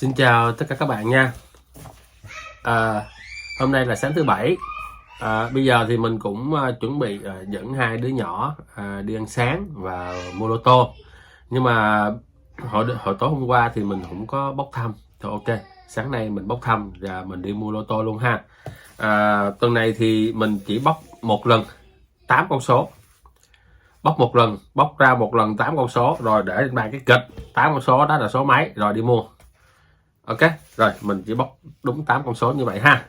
Xin chào tất cả các bạn nha. Hôm nay là sáng thứ bảy. Bây giờ thì mình cũng chuẩn bị dẫn hai đứa nhỏ đi ăn sáng và mua lô tô. Nhưng mà hồi tối hôm qua thì mình không có bốc thăm. Thôi ok, sáng nay mình bốc thăm và mình đi mua lô tô luôn ha. Tuần này thì mình chỉ bốc một lần 8 con số. Bốc ra một lần 8 con số rồi để lên bàn cái kịch 8 con số đó là số mấy rồi đi mua. Ok, rồi mình chỉ bóc đúng 8 con số như vậy ha.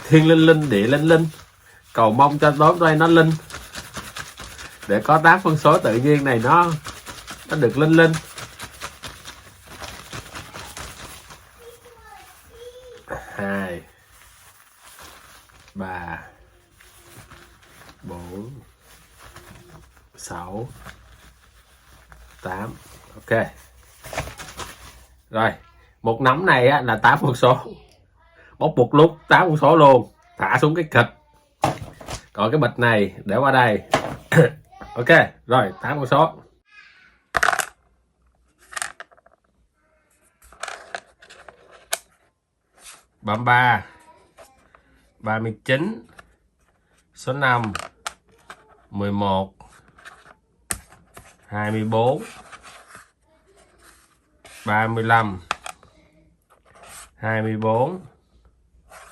Thiên linh linh, địa linh linh, cầu mong cho tối nay nó linh, để có 8 con số tự nhiên này nó được linh linh. 2 3 4 6 8. Ok. Rồi, một nắm này á, là 8 con số. Bóc một lúc 8 con số luôn, thả xuống cái kịch. Còn cái bịch này để qua đây. Ok, rồi 8 con số. Bấm 3 39, số 5 11 24 35 24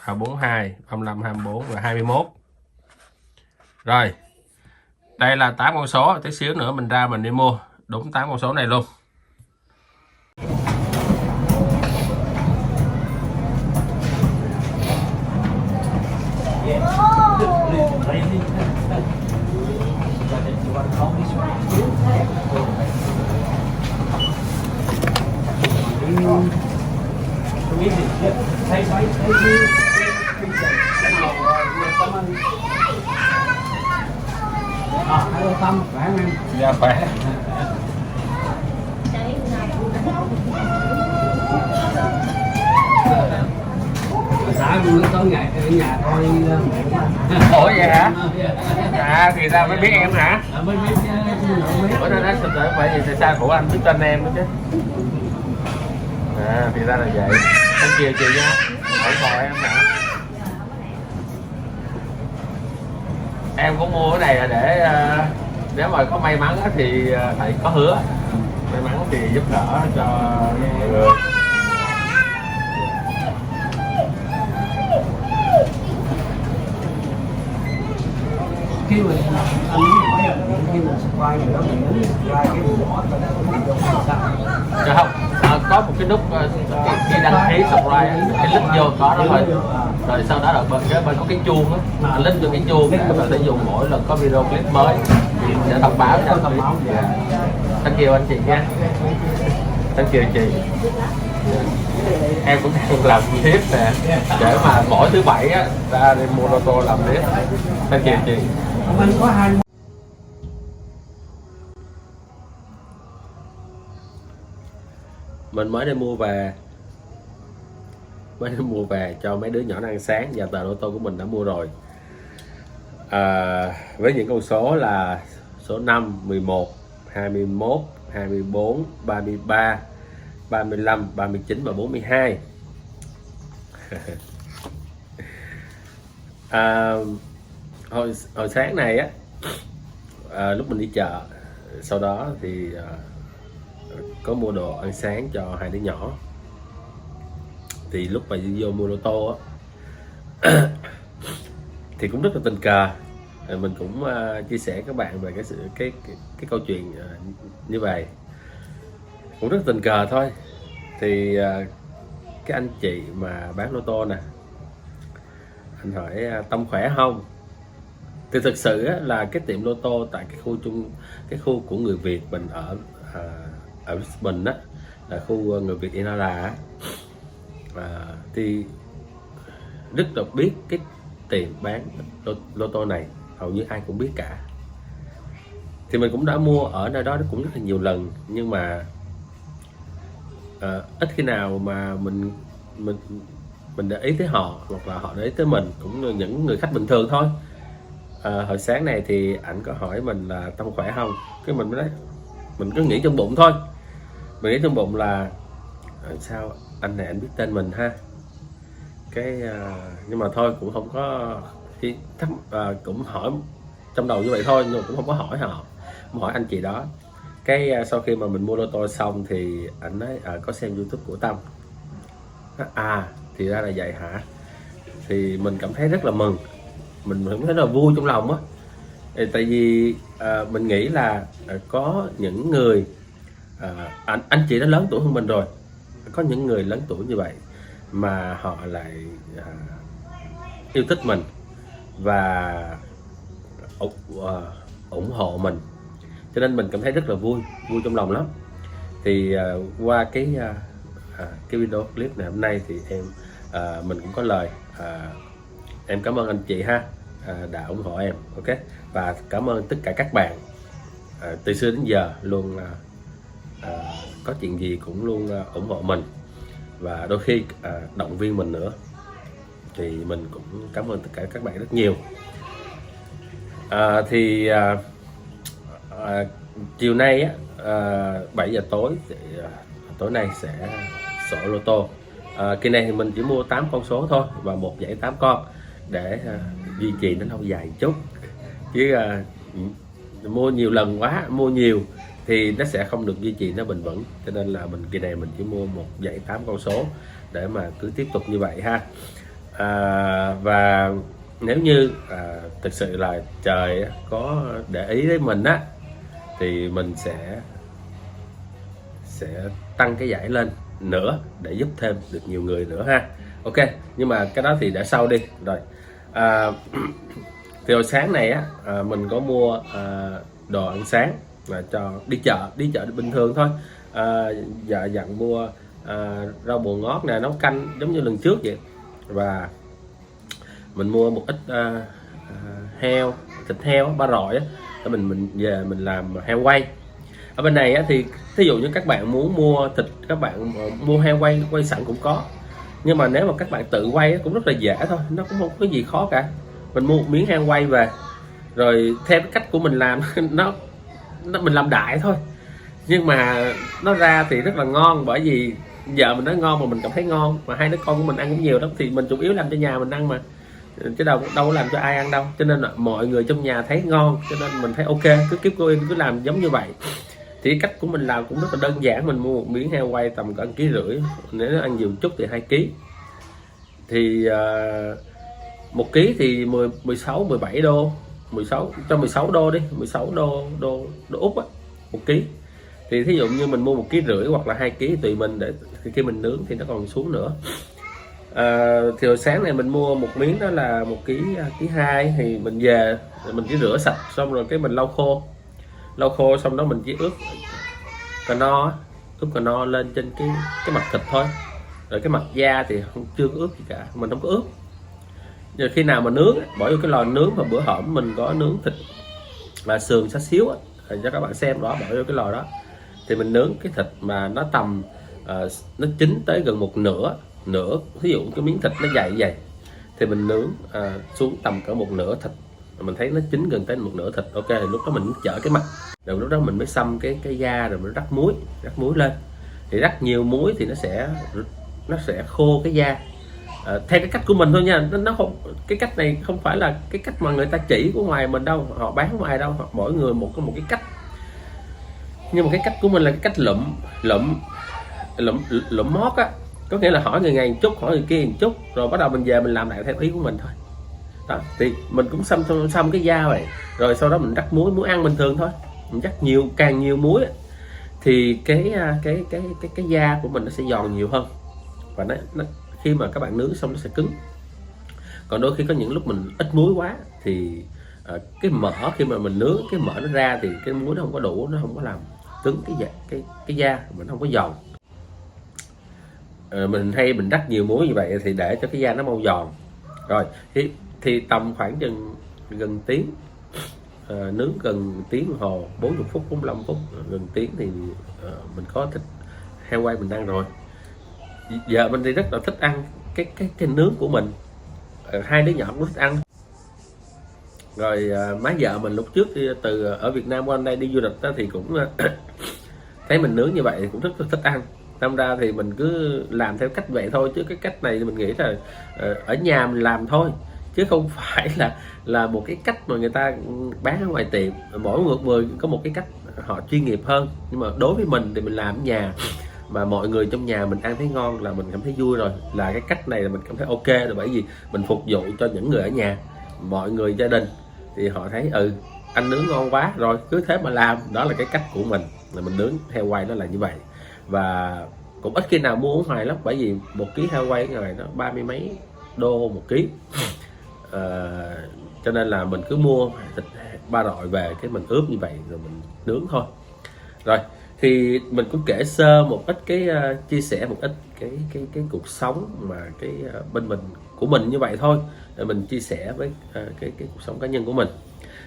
42 35 24 và 21. Rồi, đây là 8 con số. Tí xíu nữa mình ra mình đi mua đúng 8 con số này luôn. Hello Tâm, khỏe không em? Dạ khỏe. Xã cũng tối ngày ở nhà coi mẹ. Ủa vậy hả? Thì ra mới biết em hả? Mới biết Bữa nay nó thực sự vậy thì sao của anh biết tên em đó chứ. Thì ra là vậy. Anh chiều chị nha. Hãy gọi em hả? Em cũng mua cái này là để nếu mà có may mắn thì thầy có hứa may mắn thì giúp đỡ cho mọi người. khi mà anh muốn hỏi là khi mà subscribe rồi đó mình nhấn subscribe cái mình bỏ rồi không biết đâu sao. Dạ không, có một cái nút khi đăng ký subscribe cái link vô có đó thôi. Rồi sau đó là bên có cái chuông á, link vô cái chuông để mình sẽ dùng mỗi lần có video clip mới thì sẽ thông báo cho anh biết. Thank you anh chị nha. Thank you chị. Em cũng đang làm tiếp nè để mà mỗi thứ bảy á ra đi mua lô tô làm tiếp. Thank you chị. Mình có hai Mình mới đi mua về cho mấy đứa nhỏ nó ăn sáng và tờ lô tô của mình đã mua rồi. Với những con số là số 5, 11, 21, 24, 33, 35, 39 và 42. Hồi sáng này á, lúc mình đi chợ, sau đó thì có mua đồ ăn sáng cho hai đứa nhỏ. Thì lúc mà đi vô mua lô tô á thì cũng rất là tình cờ. Mình cũng chia sẻ các bạn về cái câu chuyện như vậy, cũng rất tình cờ thôi. Thì cái anh chị mà bán lô tô nè, anh hỏi Tâm khỏe không. Thì thực sự á, là cái tiệm lô tô tại cái khu của người Việt mình ở Brisbane á, là khu người Việt Inala á, thì rất là biết cái tiệm bán lô tô này, hầu như ai cũng biết cả. Thì mình cũng đã mua ở nơi đó cũng rất là nhiều lần, nhưng mà ít khi nào mà mình để ý tới họ hoặc là họ để ý tới mình, cũng như những người khách bình thường thôi. Hồi sáng này thì ảnh có hỏi mình là Tâm khỏe không, cái mình mới nói mình cứ nghĩ trong bụng thôi, mình nghĩ trong bụng là sao anh này anh biết tên mình ha, cái nhưng mà thôi cũng không có khi cũng hỏi trong đầu như vậy thôi, nhưng mà cũng không có hỏi họ, không hỏi anh chị đó. Cái sau khi mà mình mua lô tô xong thì anh nói có xem YouTube của Tâm. Thì ra là vậy hả, thì mình cảm thấy rất là mừng, mình cảm thấy rất là vui trong lòng á. Tại vì mình nghĩ là có những người anh chị đã lớn tuổi hơn mình rồi, có những người lớn tuổi như vậy mà họ lại yêu thích mình và ủng hộ mình, cho nên mình cảm thấy rất là vui trong lòng lắm. Thì qua cái video clip này hôm nay thì mình cũng có lời em cảm ơn anh chị ha, đã ủng hộ em, ok, và cảm ơn tất cả các bạn từ xưa đến giờ luôn có chuyện gì cũng luôn ủng hộ mình và đôi khi động viên mình nữa, thì mình cũng cảm ơn tất cả các bạn rất nhiều. Chiều nay á 7 giờ tối thì tối nay sẽ sổ lô tô. Kỳ này thì mình chỉ mua 8 con số thôi và một dãy 8 con để duy trì nó lâu dài một chút, chứ mua nhiều lần quá, mua nhiều thì nó sẽ không được duy trì nó bền vững, cho nên là kỳ này mình chỉ mua một dãy 8 con số để mà cứ tiếp tục như vậy ha. Và nếu như thực sự là trời có để ý đến mình á thì mình sẽ tăng cái giải lên nữa để giúp thêm được nhiều người nữa ha. Ok, nhưng mà cái đó thì để sau đi. Rồi thì hồi sáng này á mình có mua đồ ăn sáng là cho đi chợ bình thường thôi. Dạ dặn mua rau bồ ngót nè, nấu canh giống như lần trước vậy, và mình mua một ít heo, thịt heo ba rọi á, để mình về mình làm heo quay. Ở bên này á, thì thí dụ như các bạn muốn mua thịt, các bạn mua heo quay sẵn cũng có, nhưng mà nếu mà các bạn tự quay cũng rất là dễ thôi, nó cũng không có gì khó cả. Mình mua một miếng heo quay về rồi theo cái cách của mình làm nó mình làm đại thôi, nhưng mà nó ra thì rất là ngon, bởi vì vợ mình nói ngon mà mình cảm thấy ngon, mà hai đứa con của mình ăn cũng nhiều lắm, thì mình chủ yếu làm cho nhà mình ăn mà, chứ đâu có làm cho ai ăn đâu, cho nên là mọi người trong nhà thấy ngon, cho nên mình thấy ok, cứ keep going, cứ làm giống như vậy. Thì cách của mình làm cũng rất là đơn giản, mình mua một miếng heo quay tầm cỡ 1,5 kg, nếu nó ăn nhiều chút thì 2 kg, thì 1 kg thì 17 đô, 16 đô đi, 16 đô Úc á, 1 kg. Thì thí dụ như mình mua 1,5 kg hoặc là 2 kg tùy mình, để khi mình nướng thì nó còn xuống nữa. Thì hồi sáng này mình mua một miếng đó là 1,2 kg, thì mình về mình chỉ rửa sạch xong rồi cái mình lau khô xong đó mình chỉ ướp cà no lên trên cái mặt thịt thôi, rồi cái mặt da thì chưa có ướp gì cả, mình không có ướp. Giờ khi nào mà nướng bỏ vô cái lò nướng, mà bữa hổm mình có nướng thịt và sườn xá xíu á, cho các bạn xem đó, bỏ vô cái lò đó thì mình nướng cái thịt mà nó tầm nó chín tới gần một nửa, ví dụ cái miếng thịt nó dày vậy thì mình nướng xuống tầm cỡ một nửa thịt, mình thấy nó chín gần tới một nửa thịt, ok, thì lúc đó mình chở cái mặt, rồi lúc đó mình mới xăm cái da, rồi mình rắc muối lên. Thì rắc nhiều muối thì nó sẽ khô cái da, theo cái cách của mình thôi nha, nó không, cái cách này không phải là cái cách mà người ta chỉ của ngoài mình đâu, họ bán ngoài đâu, mỗi người một cái cách, nhưng mà cái cách của mình là cái cách lụm mót á, có nghĩa là hỏi người này một chút, hỏi người kia một chút, rồi bắt đầu mình về mình làm lại theo ý của mình thôi. Đó, thì mình cũng xăm cái da vậy, rồi sau đó mình rắc muối ăn bình thường thôi, mình rắc càng nhiều muối thì cái da của mình nó sẽ giòn nhiều hơn, và nó khi mà các bạn nướng xong nó sẽ cứng. Còn đôi khi có những lúc mình ít muối quá thì cái mỡ, khi mà mình nướng cái mỡ nó ra thì cái muối nó không có đủ, nó không có làm cứng cái da mình, không có giòn. Mình rắc nhiều muối như vậy thì để cho cái da nó mau giòn. Rồi thì tầm khoảng gần tiếng, nướng gần tiếng đồng hồ, 40 phút 45 phút, gần tiếng thì mình có thịt heo quay mình ăn rồi. Giờ mình thì rất là thích ăn cái nướng của mình, hai đứa nhỏ cũng thích ăn. Rồi má vợ mình lúc trước từ ở Việt Nam qua đây đi du lịch đó thì cũng thấy mình nướng như vậy thì cũng rất là thích ăn. Đâm ra thì mình cứ làm theo cách vậy thôi, chứ cái cách này thì mình nghĩ là ở nhà mình làm thôi, chứ không phải là một cái cách mà người ta bán ở ngoài tiệm. Mỗi người có một cái cách họ chuyên nghiệp hơn, nhưng mà đối với mình thì mình làm ở nhà mà mọi người trong nhà mình ăn thấy ngon là mình cảm thấy vui rồi, là cái cách này là mình cảm thấy ok rồi. Bởi vì mình phục vụ cho những người ở nhà, mọi người gia đình thì họ thấy anh nướng ngon quá rồi, cứ thế mà làm. Đó là cái cách của mình, là mình nướng heo quay nó là như vậy. Và cũng ít khi nào mua ở ngoài lắm, bởi vì 1 ký heo quay ngày nó 30 mấy đô 1 ký. Cho nên là mình cứ mua thịt ba rọi về, cái mình ướp như vậy rồi mình nướng thôi. Rồi thì mình cũng kể sơ một ít cái chia sẻ một ít cái cuộc sống mà cái bên mình của mình như vậy thôi, để mình chia sẻ với cái cuộc sống cá nhân của mình,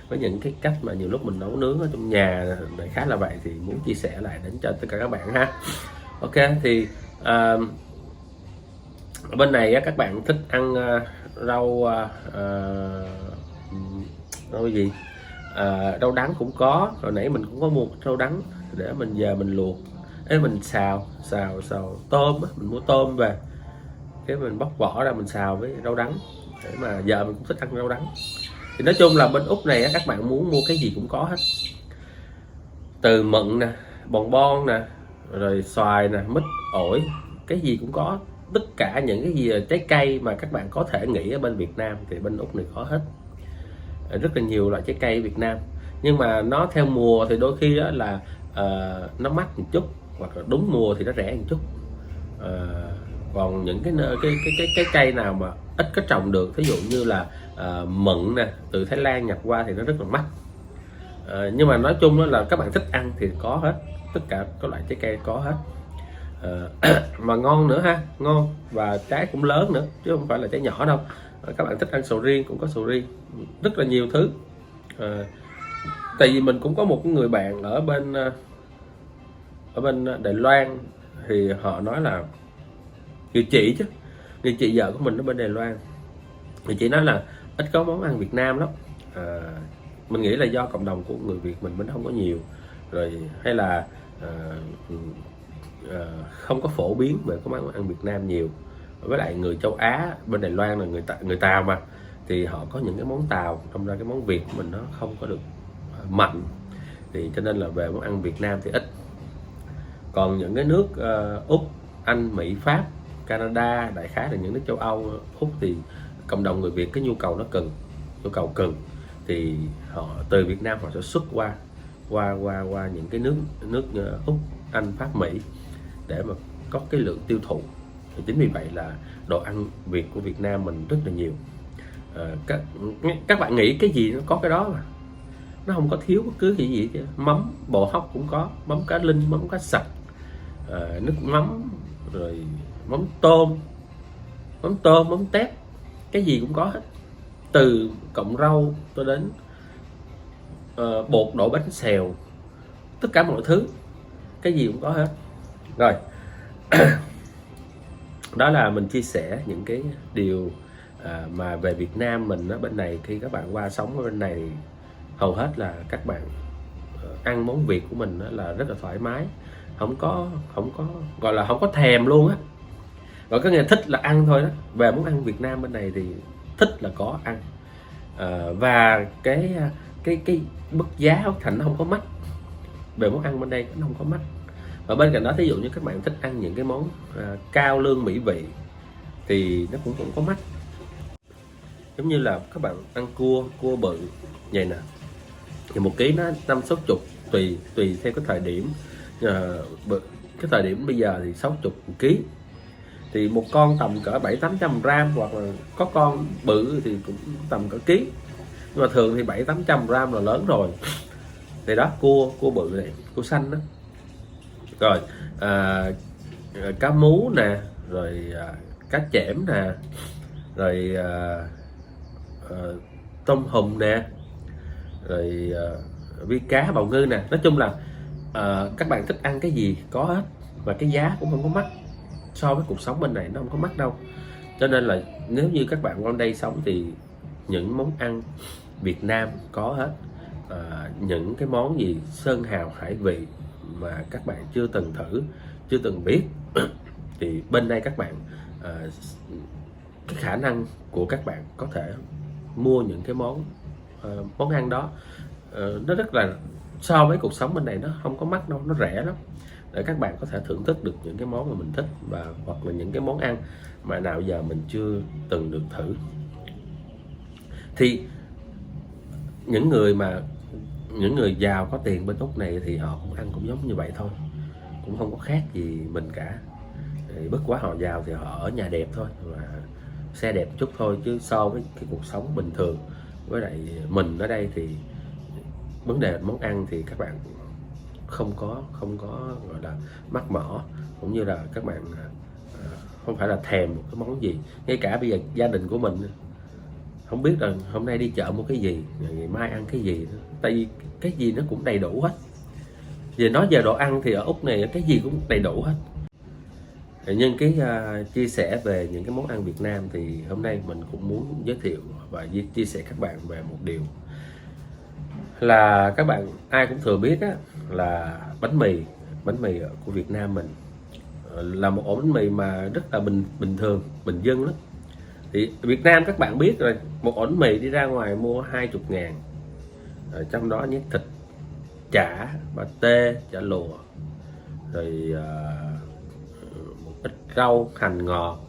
với những cái cách mà nhiều lúc mình nấu nướng ở trong nhà này khá là vậy, thì muốn chia sẻ lại đến cho tất cả các bạn ha. Ok, thì ở bên này các bạn thích ăn rau rau gì, rau đắng cũng có. Hồi nãy mình cũng có mua rau đắng để mình về mình luộc, mình xào tôm á, mình mua tôm về cái mình bóc vỏ ra mình xào với rau đắng, để mà giờ mình cũng thích ăn rau đắng. Thì nói chung là bên Úc này các bạn muốn mua cái gì cũng có hết, từ mận nè, bòn bon nè, rồi xoài nè, mít, ổi, cái gì cũng có. Tất cả những cái gì trái cây mà các bạn có thể nghĩ ở bên Việt Nam thì bên Úc này có hết. Rất là nhiều loại trái cây Việt Nam, nhưng mà nó theo mùa thì đôi khi đó là nó mắc một chút, hoặc là đúng mùa thì nó rẻ một chút. Còn những cái cây nào mà ít có trồng được, ví dụ như là mận nè, từ Thái Lan nhập qua thì nó rất là mắc. Nhưng mà nói chung đó là các bạn thích ăn thì có hết, tất cả các loại trái cây có hết. Mà ngon nữa ha, ngon, và trái cũng lớn nữa chứ không phải là trái nhỏ đâu. Các bạn thích ăn sầu riêng cũng có sầu riêng, rất là nhiều thứ. Tại vì mình cũng có một người bạn ở bên Đài Loan, thì họ nói là người chị vợ của mình ở bên Đài Loan, thì chị nói là ít có món ăn Việt Nam lắm. Mình nghĩ là do cộng đồng của người Việt mình không có nhiều, rồi hay là không có phổ biến về cái món ăn Việt Nam nhiều. Với lại người châu Á bên Đài Loan là người Tàu mà, thì họ có những cái món Tàu, trong ra cái món Việt của mình nó không có được mạnh, thì cho nên là về món ăn Việt Nam thì ít. Còn những cái nước Úc, Anh, Mỹ, Pháp, Canada, đại khái là những nước châu Âu, Úc, thì cộng đồng người Việt cái nhu cầu cần thì họ từ Việt Nam họ sẽ xuất qua những cái nước Úc, Anh, Pháp, Mỹ để mà có cái lượng tiêu thụ. Thì chính vì vậy là đồ ăn Việt của Việt Nam mình rất là nhiều. Các bạn nghĩ cái gì nó có cái đó mà, nó không có thiếu bất cứ gì chứ. Mắm bò hóc cũng có, mắm cá linh, mắm cá sặc, nước mắm, rồi mắm tôm, mắm tép, cái gì cũng có hết, từ cọng rau cho đến bột đổ bánh xèo, tất cả mọi thứ, cái gì cũng có hết. Rồi đó là mình chia sẻ những cái điều mà về Việt Nam mình ở bên này. Khi các bạn qua sống ở bên này, hầu hết là các bạn ăn món Việt của mình là rất là thoải mái, không có gọi là không có thèm luôn á. Rồi có nghe thích là ăn thôi đó. Về món ăn Việt Nam bên này thì thích là có ăn, và cái mức giá thành nó không có mắc. Về món ăn bên đây nó không có mắc. Và bên cạnh đó, thí dụ như các bạn thích ăn những cái món cao lương mỹ vị thì nó cũng có mắc. Giống như là các bạn ăn cua bự vậy nè, thì 1 ký nó 50-60, tùy theo cái thời điểm. Cái thời điểm bây giờ thì 60 1 ký, thì một con tầm cỡ 700-800 gram, hoặc là có con bự thì cũng tầm cỡ ký, nhưng mà thường thì 700-800 gram là lớn rồi. Thì đó, cua bự này, cua xanh đó. Rồi cá mú nè, rồi cá chẽm nè, rồi tôm hùm nè, rồi vi cá bào ngư nè. Nói chung là các bạn thích ăn cái gì có hết, và cái giá cũng không có mắc. So với cuộc sống bên này nó không có mắc đâu. Cho nên là nếu như các bạn qua đây sống thì những món ăn Việt Nam có hết. Những cái món gì sơn hào hải vị, mà các bạn chưa từng thử, chưa từng biết thì bên đây các bạn cái khả năng của các bạn có thể mua những cái món ăn đó, nó rất là, so với cuộc sống bên này nó không có mắc đâu, nó rẻ lắm, để các bạn có thể thưởng thức được những cái món mà mình thích, và hoặc là những cái món ăn mà nào giờ mình chưa từng được thử. Thì những người giàu có tiền bên Úc này thì họ cũng ăn cũng giống như vậy thôi, cũng không có khác gì mình cả. Thì bất quá họ giàu thì họ ở nhà đẹp thôi và xe đẹp chút thôi, chứ so với cái cuộc sống bình thường với lại mình ở đây thì vấn đề món ăn thì các bạn không có gọi là mắc mỏ, cũng như là các bạn không phải là thèm một cái món gì. Ngay cả bây giờ gia đình của mình không biết là hôm nay đi chợ mua cái gì, ngày mai ăn cái gì, tại vì cái gì nó cũng đầy đủ hết. Về nói về đồ ăn thì ở Úc này cái gì cũng đầy đủ hết. Nhân cái chia sẻ về những cái món ăn Việt Nam thì hôm nay mình cũng muốn giới thiệu và chia sẻ các bạn về một điều là các bạn ai cũng thừa biết á, là bánh mì của Việt Nam mình là một ổ bánh mì mà rất là bình thường, bình dân lắm. Thì Việt Nam các bạn biết rồi, một ổ bánh mì đi ra ngoài mua 20.000, trong đó nhét thịt chả, pate, chả lụa, rồi một ít rau, hành ngọt,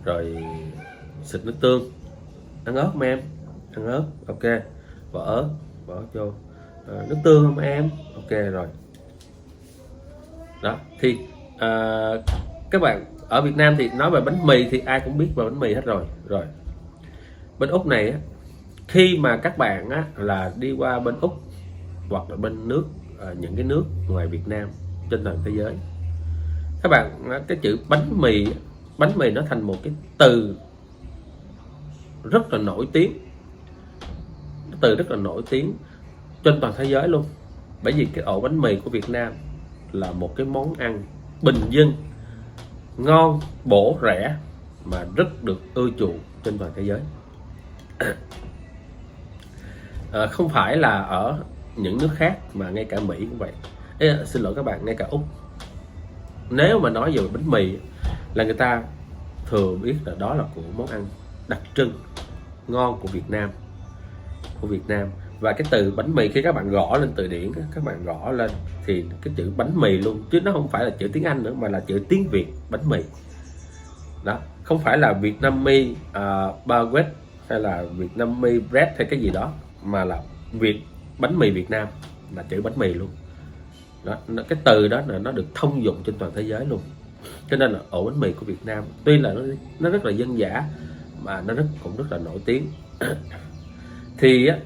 rồi xịt nước tương, ăn ớt không em? Ăn ớt, ok, bỏ ớt vô, nước tương không em? Ok rồi. Đó thì các bạn ở Việt Nam thì nói về bánh mì thì ai cũng biết về bánh mì hết rồi. Bên Úc này á, khi mà các bạn á, là đi qua bên Úc hoặc là bên những cái nước ngoài Việt Nam trên toàn thế giới, các bạn cái chữ bánh mì nó thành một cái từ rất là nổi tiếng, trên toàn thế giới luôn. Bởi vì cái ổ bánh mì của Việt Nam là một cái món ăn bình dân, ngon, bổ, rẻ mà rất được ưa chuộng trên toàn thế giới. Không phải là ở những nước khác mà ngay cả Mỹ cũng vậy. Xin lỗi các bạn, ngay cả Úc, nếu mà nói về bánh mì là người ta thường biết là đó là của món ăn đặc trưng ngon của Việt Nam. Và cái từ bánh mì khi các bạn gõ lên từ điển, các bạn gõ lên thì cái chữ bánh mì luôn, chứ nó không phải là chữ tiếng Anh nữa mà là chữ tiếng Việt, bánh mì. Đó, không phải là Vietnamese baguette hay là Vietnamese bread hay cái gì đó, mà là bánh mì Việt Nam là chữ bánh mì luôn. Đó, cái từ đó là nó được thông dụng trên toàn thế giới luôn. Cho nên là ổ bánh mì của Việt Nam tuy là nó rất là dân dã mà nó cũng rất là nổi tiếng. Thì á,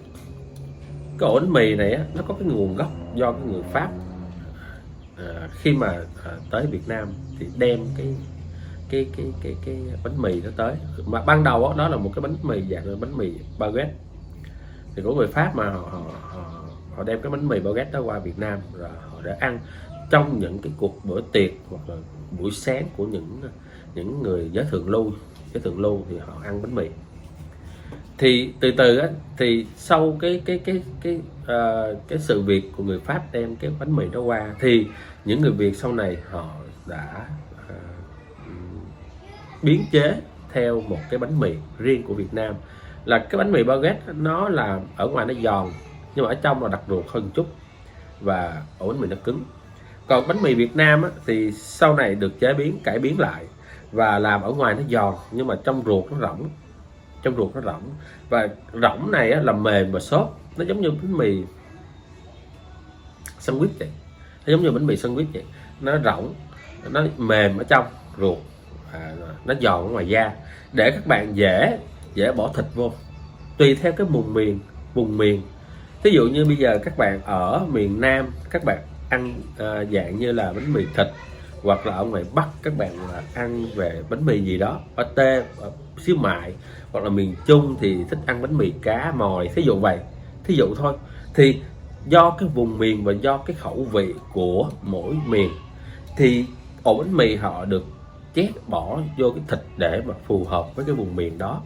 cái ổ bánh mì này á, nó có cái nguồn gốc do cái người Pháp khi mà tới Việt Nam thì đem cái bánh mì nó tới, mà ban đầu đó là một cái bánh mì dạng bánh mì baguette. Thì của người Pháp mà họ đem cái bánh mì baguette đó qua Việt Nam, rồi họ đã ăn trong những cái cuộc bữa tiệc hoặc là buổi sáng của những người giới thượng lưu thì họ ăn bánh mì. Thì từ từ á, thì sau cái sự việc của người Pháp đem cái bánh mì đó qua, thì những người Việt sau này họ đã biến chế theo một cái bánh mì riêng của Việt Nam, là cái bánh mì baguette. Nó là ở ngoài nó giòn nhưng mà ở trong là đặc ruột hơn chút, và ổ bánh mì nó cứng. Còn bánh mì Việt Nam á, thì sau này được cải biến lại và làm ở ngoài nó giòn nhưng mà trong ruột nó rỗng, và rỗng này á, là mềm và xốp, nó giống như bánh mì sandwich vậy. Nó rỗng, nó mềm ở trong ruột, nó giòn ở ngoài da, để các bạn dễ bỏ thịt vô tùy theo cái vùng miền. Ví dụ như bây giờ các bạn ở miền Nam, các bạn ăn dạng như là bánh mì thịt, hoặc là ở ngoài Bắc các bạn ăn về bánh mì gì đó, pate, xíu mại, hoặc là miền Trung thì thích ăn bánh mì cá mòi, thí dụ thôi. Thì do cái vùng miền và do cái khẩu vị của mỗi miền thì ổ bánh mì họ được bỏ vô cái thịt để mà phù hợp với cái vùng miền đó.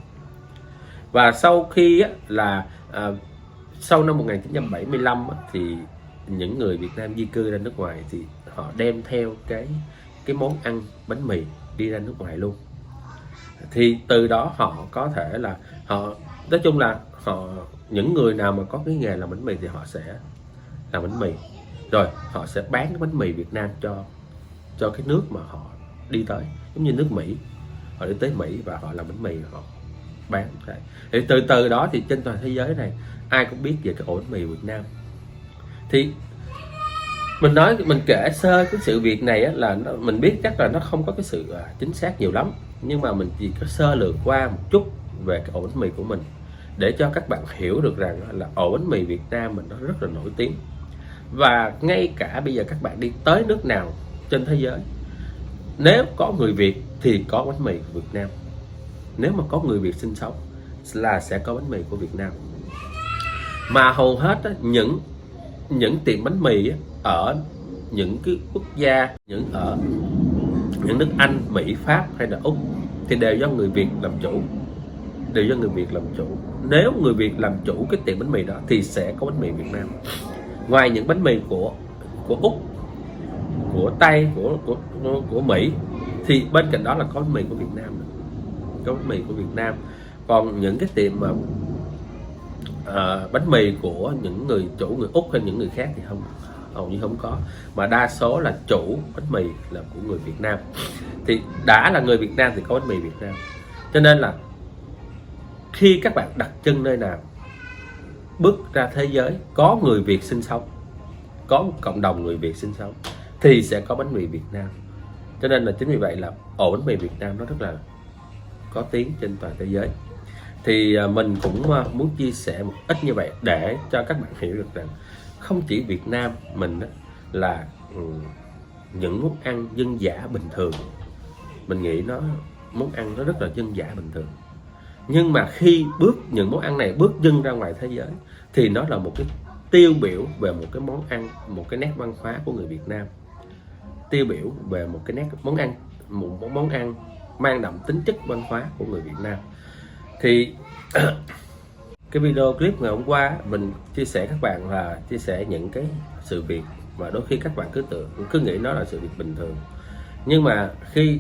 Và sau khi á, là sau năm 1975 á, thì những người Việt Nam di cư ra nước ngoài thì họ đem theo cái món ăn bánh mì đi ra nước ngoài luôn. Thì từ đó họ có thể là họ, nói chung là họ, những người nào mà có cái nghề làm bánh mì thì họ sẽ làm bánh mì, rồi họ sẽ bán cái bánh mì Việt Nam cho cái nước mà họ đi tới, giống như nước Mỹ, họ đi tới Mỹ và họ làm bánh mì, họ bán. Thì từ từ đó thì trên toàn thế giới này ai cũng biết về cái ổ bánh mì Việt Nam. Thì mình kể sơ cái sự việc này á, là mình biết chắc là nó không có cái sự chính xác nhiều lắm, nhưng mà mình chỉ có sơ lược qua một chút về cái ổ bánh mì của mình để cho các bạn hiểu được rằng là ổ bánh mì Việt Nam mình nó rất là nổi tiếng. Và ngay cả bây giờ các bạn đi tới nước nào trên thế giới, nếu có người Việt thì có bánh mì của Việt Nam. Nếu mà có người Việt sinh sống là sẽ có bánh mì của Việt Nam. Mà hầu hết á, những tiệm bánh mì á, ở những cái quốc gia, ở những nước Anh, Mỹ, Pháp hay là Úc thì đều do người Việt làm chủ. Nếu người Việt làm chủ cái tiệm bánh mì đó thì sẽ có bánh mì Việt Nam. Ngoài những bánh mì của Úc, của Tây, của Mỹ thì bên cạnh đó là có bánh mì của Việt Nam. Còn những cái tiệm mà bánh mì của những người chủ, người Úc hay những người khác thì hầu như không có, mà đa số là chủ bánh mì là của người Việt Nam. Thì đã là người Việt Nam thì có bánh mì Việt Nam. Cho nên là khi các bạn đặt chân nơi nào, bước ra thế giới có người Việt sinh sống, có một cộng đồng người Việt sinh sống thì sẽ có bánh mì Việt Nam. Cho nên là chính vì vậy là ổ bánh mì Việt Nam nó rất là có tiếng trên toàn thế giới. Thì mình cũng muốn chia sẻ một ít như vậy để cho các bạn hiểu được rằng không chỉ Việt Nam mình là những món ăn dân dã bình thường, mình nghĩ món ăn nó rất là dân dã bình thường, nhưng mà khi những món ăn này bước chân ra ngoài thế giới thì nó là một cái tiêu biểu về một cái món ăn, một cái nét văn hóa của người Việt Nam, tiêu biểu về một cái nét món ăn mang đậm tính chất văn hóa của người Việt Nam. Thì cái video clip ngày hôm qua mình chia sẻ các bạn là chia sẻ những cái sự việc mà đôi khi các bạn cứ nghĩ nó là sự việc bình thường, nhưng mà khi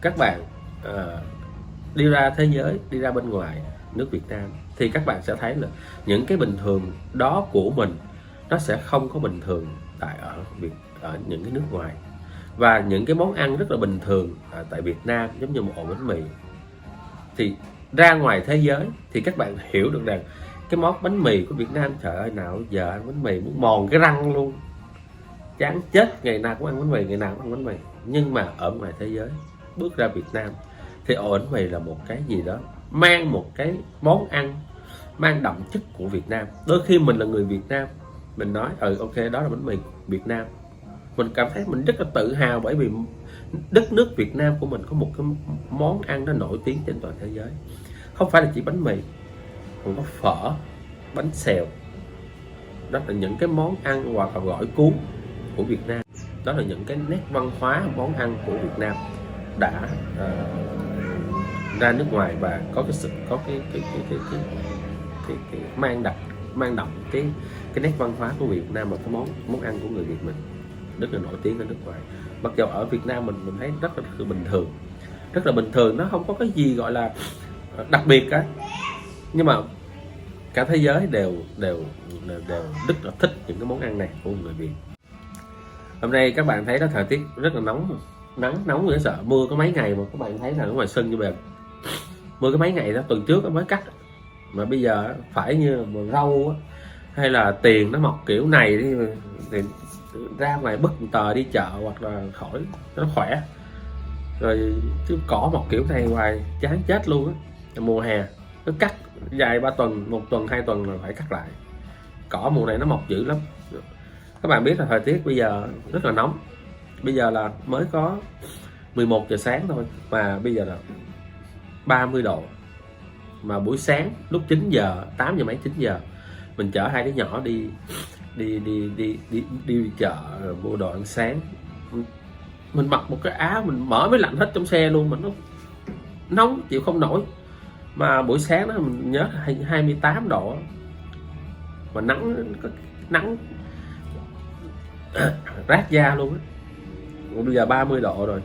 các bạn đi ra thế giới, đi ra bên ngoài nước Việt Nam thì các bạn sẽ thấy là những cái bình thường đó của mình nó sẽ không có bình thường ở những cái nước ngoài. Và những cái món ăn rất là bình thường tại Việt Nam, giống như một ổ bánh mì, thì ra ngoài thế giới thì các bạn hiểu được rằng cái món bánh mì của Việt Nam, trời ơi, nào giờ ăn bánh mì muốn mòn cái răng luôn, chán chết, ngày nào cũng ăn bánh mì, ngày nào cũng ăn bánh mì. Nhưng mà ở ngoài thế giới, bước ra Việt Nam thì ổ bánh mì là một cái gì đó mang một cái món ăn mang đậm chất của Việt Nam. Đôi khi mình là người Việt Nam, mình nói ok, đó là bánh mì Việt Nam, mình cảm thấy mình rất là tự hào, bởi vì đất nước Việt Nam của mình có một cái món ăn nó nổi tiếng trên toàn thế giới. Không phải là chỉ bánh mì, còn có phở, bánh xèo. Đó là những cái món ăn hoặc là gỏi cuốn của Việt Nam. Đó là những cái nét văn hóa món ăn của Việt Nam đã ra nước ngoài và có cái mang đậm cái nét văn hóa của Việt Nam, và cái món ăn của người Việt mình rất là nổi tiếng ở nước ngoài. Mặc dù ở Việt Nam mình thấy rất là bình thường, nó không có cái gì gọi là đặc biệt cả, nhưng mà cả thế giới đều rất là thích những cái món ăn này của người Việt. Hôm nay các bạn thấy đó, thời tiết rất là nóng, nóng dễ sợ. Mưa có mấy ngày mà các bạn thấy là ở ngoài sân như vậy, mưa có mấy ngày đó, tuần trước mới cắt, mà bây giờ phải như mà rau hay là tiền nó mọc kiểu này thì ra ngoài bứt tờ đi chợ hoặc là khỏi nó khỏe, rồi chứ cỏ mọc kiểu này hoài chán chết luôn á. Mùa hè nó cắt dài 3 tuần, 1 tuần 2 tuần là phải cắt lại. Cỏ mùa này nó mọc dữ lắm. Các bạn biết là thời tiết bây giờ rất là nóng. Bây giờ là mới có 11 giờ sáng thôi mà bây giờ là 30 độ. Mà buổi sáng lúc 9 giờ, 8 giờ mấy 9 giờ mình chở hai đứa nhỏ đi chợ mua đồ ăn sáng. Mình mặc một cái áo, mình mở máy lạnh hết trong xe luôn, mà nó nóng chịu không nổi. Mà buổi sáng đó mình nhớ 28 độ, mà nắng rát da luôn á. Bây giờ 30 độ rồi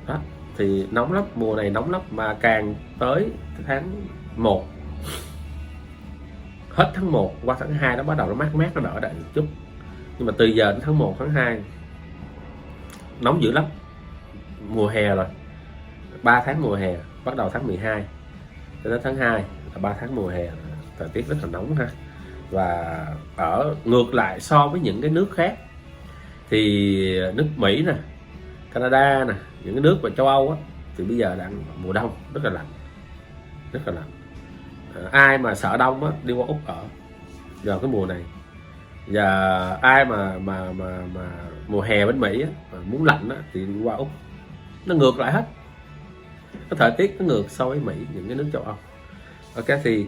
đó, thì nóng lắm, mùa này nóng lắm, mà càng tới tháng 1, hết tháng 1 qua tháng 2 nó bắt đầu nó mát mát, nó đỡ đậy một chút. Nhưng mà từ giờ đến tháng 1, tháng 2 nóng dữ lắm. Mùa hè rồi, 3 tháng mùa hè, bắt đầu tháng 12 cho đến tháng 2 là 3 tháng mùa hè, thời tiết rất là nóng ha. Và ở ngược lại so với những cái nước khác thì nước Mỹ nè, Canada nè, những cái nước mà châu Âu á, thì bây giờ đang mùa đông rất là lạnh, rất là lạnh. Ai mà sợ đông á đi qua Úc ở vào cái mùa này. Và ai mà mùa hè bên Mỹ á, mà muốn lạnh á, thì đi qua Úc. Nó ngược lại hết, cái thời tiết nó ngược so với Mỹ, những cái nước châu Âu. Ok, thì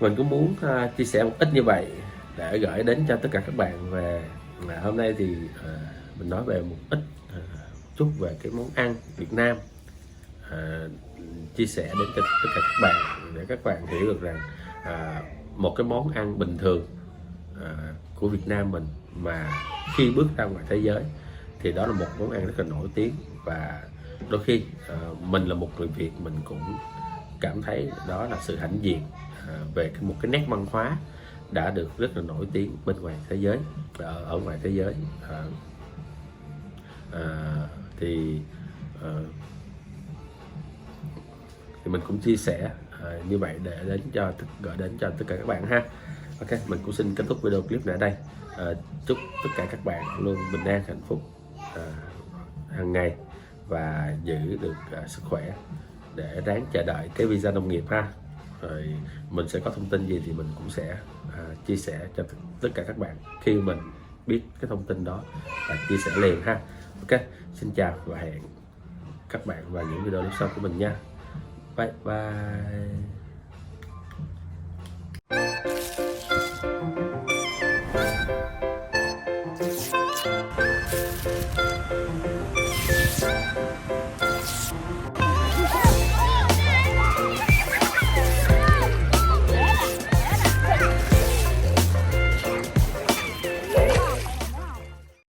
mình cũng muốn chia sẻ một ít như vậy để gửi đến cho tất cả các bạn về hôm nay thì mình nói về một ít chút về cái món ăn Việt Nam, chia sẻ đến cho tất cả các bạn để các bạn hiểu được rằng một cái món ăn bình thường của Việt Nam mình mà khi bước ra ngoài thế giới thì đó là một món ăn rất là nổi tiếng. Và đôi khi mình là một người Việt, mình cũng cảm thấy đó là sự hãnh diện về một cái nét văn hóa đã được rất là nổi tiếng bên ngoài thế giới, ở ngoài thế giới. Thì mình cũng chia sẻ như vậy để gửi đến cho tất cả các bạn ha. Ok, mình cũng xin kết thúc video clip này ở đây. Chúc tất cả các bạn luôn bình an, hạnh phúc hàng ngày và giữ được sức khỏe để ráng chờ đợi cái visa nông nghiệp ha. Rồi mình sẽ có thông tin gì thì mình cũng sẽ chia sẻ cho tất cả các bạn khi mình biết cái thông tin đó và chia sẻ liền ha. Ok, xin chào và hẹn các bạn vào những video tiếp sau của mình nha. Bye bye.